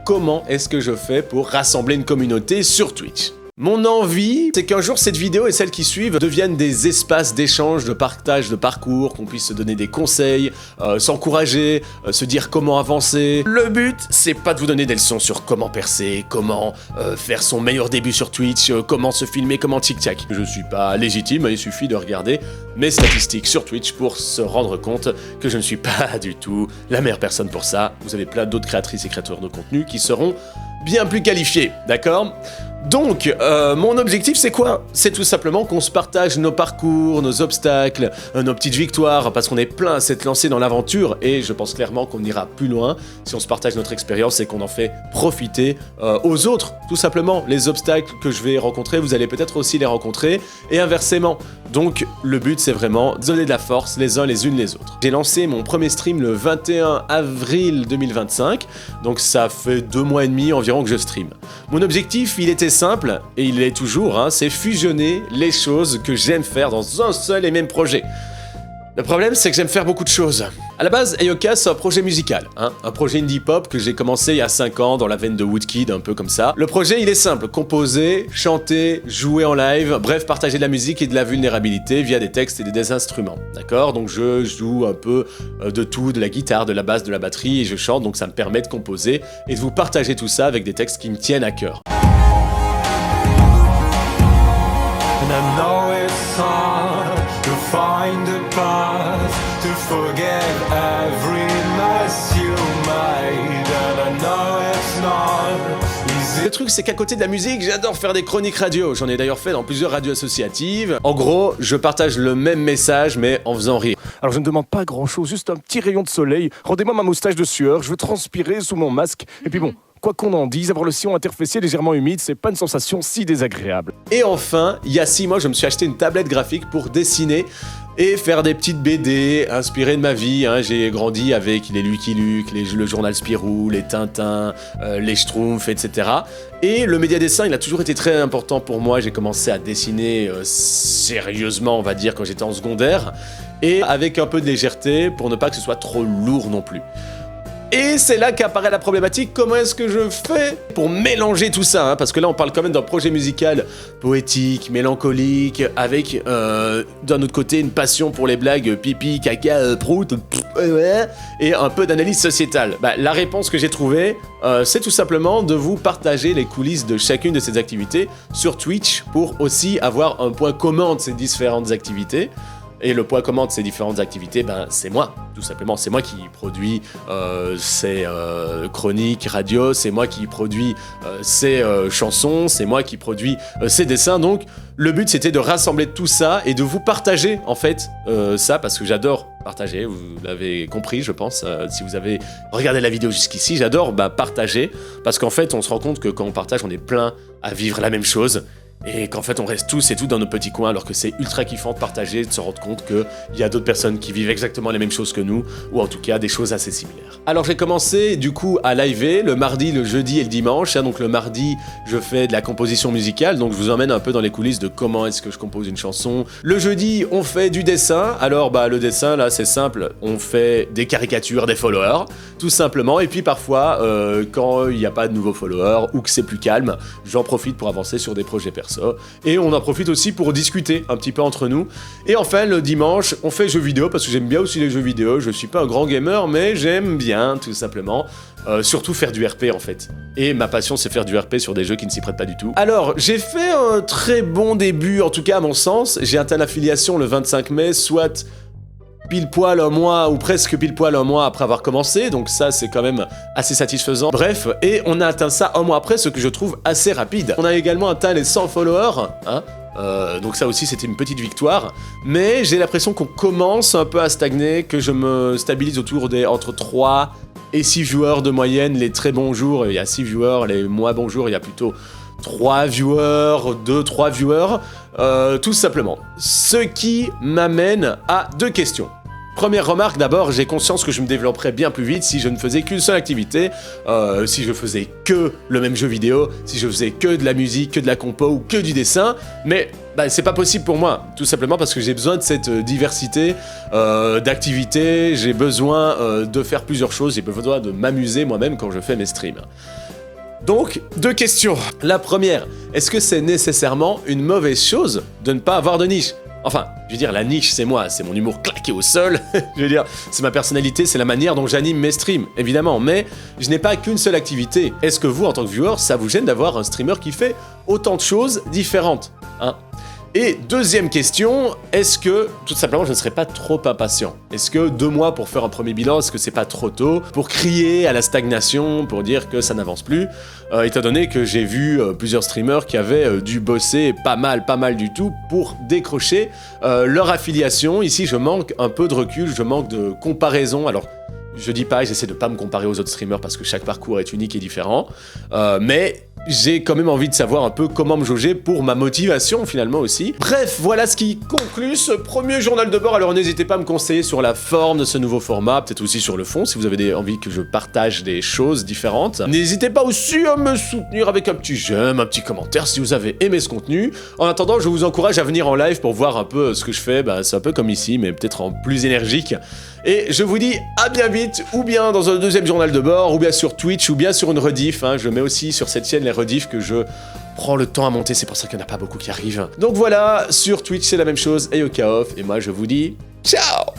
comment est-ce que je fais pour rassembler une communauté sur Twitch. Mon envie, c'est qu'un jour cette vidéo et celles qui suivent deviennent des espaces d'échange, de partage de parcours, qu'on puisse se donner des conseils, s'encourager, se dire comment avancer. Le but, c'est pas de vous donner des leçons sur comment percer, comment faire son meilleur début sur Twitch, comment se filmer, comment tic-tac. Je suis pas légitime, il suffit de regarder mes statistiques sur Twitch pour se rendre compte que je ne suis pas du tout la meilleure personne pour ça. Vous avez plein d'autres créatrices et créateurs de contenu qui seront bien plus qualifiés, d'accord ? Donc, mon objectif c'est quoi? C'est tout simplement qu'on se partage nos parcours, nos obstacles, nos petites victoires, parce qu'on est plein à s'être lancé dans l'aventure, et je pense clairement qu'on ira plus loin si on se partage notre expérience et qu'on en fait profiter aux autres. Tout simplement, les obstacles que je vais rencontrer, vous allez peut-être aussi les rencontrer, et inversement. Donc, le but c'est vraiment de donner de la force les uns les unes les autres. J'ai lancé mon premier stream le 21 avril 2025, donc ça fait 2 mois et demi environ que je stream. Mon objectif, il était simple, et il l'est toujours, hein, c'est fusionner les choses que j'aime faire dans un seul et même projet. Le problème, c'est que j'aime faire beaucoup de choses. À la base, Ayoka, c'est un projet musical, hein, un projet indie pop que j'ai commencé il y a 5 ans dans la veine de Woodkid, un peu comme ça. Le projet, il est simple, composer, chanter, jouer en live, bref, partager de la musique et de la vulnérabilité via des textes et des instruments, d'accord? Donc je joue un peu de tout, de la guitare, de la basse, de la batterie, et je chante, donc ça me permet de composer et de vous partager tout ça avec des textes qui me tiennent à cœur. And I know it's hard to find a path to forget every mess you made. And I know it's not easy. Le truc, c'est qu'à côté de la musique, j'adore faire des chroniques radio. J'en ai d'ailleurs fait dans plusieurs radios associatives. En gros, je partage le même message, mais en faisant rire. Alors je ne demande pas grand-chose, juste un petit rayon de soleil. Rendez-moi ma moustache de sueur, je veux transpirer sous mon masque. Et puis bon, quoi qu'on en dise, avoir le sillon interfessier légèrement humide, c'est pas une sensation si désagréable. Et enfin, il y a 6 mois, je me suis acheté une tablette graphique pour dessiner et faire des petites BD inspirées de ma vie, hein. J'ai grandi avec les Lucky Luke, le journal Spirou, les Tintins, les Schtroumpfs, etc. Et le média dessin, il a toujours été très important pour moi. J'ai commencé à dessiner sérieusement, on va dire, quand j'étais en secondaire, et avec un peu de légèreté pour ne pas que ce soit trop lourd non plus. Et c'est là qu'apparaît la problématique, comment est-ce que je fais pour mélanger tout ça, hein, parce que là on parle quand même d'un projet musical poétique, mélancolique, avec d'un autre côté une passion pour les blagues pipi, caca, prout, et un peu d'analyse sociétale. Bah, la réponse que j'ai trouvée, c'est tout simplement de vous partager les coulisses de chacune de ces activités sur Twitch pour aussi avoir un point commun de ces différentes activités. Et le point commun de ces différentes activités, ben, c'est moi, tout simplement. C'est moi qui produis ces chroniques radio, c'est moi qui produis ces chansons, c'est moi qui produis ces dessins. Donc, le but, c'était de rassembler tout ça et de vous partager, en fait, ça, parce que j'adore partager, vous l'avez compris, je pense. Si vous avez regardé la vidéo jusqu'ici, j'adore partager, parce qu'en fait, on se rend compte que quand on partage, on est plein à vivre la même chose. Et qu'en fait on reste tous et toutes dans nos petits coins alors que c'est ultra kiffant de partager, de se rendre compte qu'il y a d'autres personnes qui vivent exactement les mêmes choses que nous, ou en tout cas des choses assez similaires. Alors j'ai commencé du coup à liver le mardi, le jeudi et le dimanche, hein, donc le mardi je fais de la composition musicale, donc je vous emmène un peu dans les coulisses de comment est-ce que je compose une chanson. Le jeudi on fait du dessin, alors le dessin là c'est simple, on fait des caricatures des followers, tout simplement, et puis parfois quand il n'y a pas de nouveaux followers ou que c'est plus calme, j'en profite pour avancer sur des projets perso. Et on en profite aussi pour discuter un petit peu entre nous. Et enfin, le dimanche, on fait jeux vidéo, parce que j'aime bien aussi les jeux vidéo. Je suis pas un grand gamer, mais j'aime bien, tout simplement. Surtout faire du RP, en fait. Et ma passion, c'est faire du RP sur des jeux qui ne s'y prêtent pas du tout. Alors, j'ai fait un très bon début, en tout cas à mon sens. J'ai atteint l'affiliation le 25 mai, soit pile poil un mois, ou presque pile poil un mois après avoir commencé, donc ça c'est quand même assez satisfaisant. Bref, et on a atteint ça un mois après, ce que je trouve assez rapide. On a également atteint les 100 followers, hein, donc ça aussi c'était une petite victoire, mais j'ai l'impression qu'on commence un peu à stagner, que je me stabilise autour des entre 3 et 6 viewers de moyenne. Les très bons jours, il y a 6 viewers, les moins bons jours, il y a plutôt 3 viewers, 2-3 viewers, tout simplement. Ce qui m'amène à 2 questions. Première remarque, d'abord, j'ai conscience que je me développerais bien plus vite si je ne faisais qu'une seule activité, si je faisais que le même jeu vidéo, si je faisais que de la musique, que de la compo ou que du dessin, mais c'est pas possible pour moi, tout simplement parce que j'ai besoin de cette diversité d'activités, j'ai besoin de faire plusieurs choses, j'ai besoin de m'amuser moi-même quand je fais mes streams. Donc, 2 questions. La première, est-ce que c'est nécessairement une mauvaise chose de ne pas avoir de niche ? Enfin, je veux dire, la niche, c'est moi, c'est mon humour claqué au sol, je veux dire, c'est ma personnalité, c'est la manière dont j'anime mes streams, évidemment, mais je n'ai pas qu'une seule activité. Est-ce que vous, en tant que viewer, ça vous gêne d'avoir un streamer qui fait autant de choses différentes, hein ? Et deuxième question, est-ce que, tout simplement, je ne serais pas trop impatient ? Est-ce que 2 mois pour faire un premier bilan, est-ce que c'est pas trop tôt pour crier à la stagnation, pour dire que ça n'avance plus, étant donné que j'ai vu plusieurs streamers qui avaient dû bosser pas mal du tout pour décrocher leur affiliation. Ici, je manque un peu de recul, je manque de comparaison. Alors, je dis pas, j'essaie de pas me comparer aux autres streamers parce que chaque parcours est unique et différent, mais j'ai quand même envie de savoir un peu comment me jauger pour ma motivation finalement aussi. Bref, voilà ce qui conclut ce premier journal de bord. Alors n'hésitez pas à me conseiller sur la forme de ce nouveau format, peut-être aussi sur le fond si vous avez envie que je partage des choses différentes. N'hésitez pas aussi à me soutenir avec un petit j'aime, un petit commentaire si vous avez aimé ce contenu. En attendant, je vous encourage à venir en live pour voir un peu ce que je fais. C'est un peu comme ici, mais peut-être en plus énergique. Et je vous dis à bien vite, ou bien dans un deuxième journal de bord, ou bien sur Twitch, ou bien sur une rediff. Je mets aussi sur cette chaîne les rediffs que je prends le temps à monter, c'est pour ça qu'il n'y en a pas beaucoup qui arrivent. Donc voilà, sur Twitch c'est la même chose, et au Off, et moi je vous dis ciao.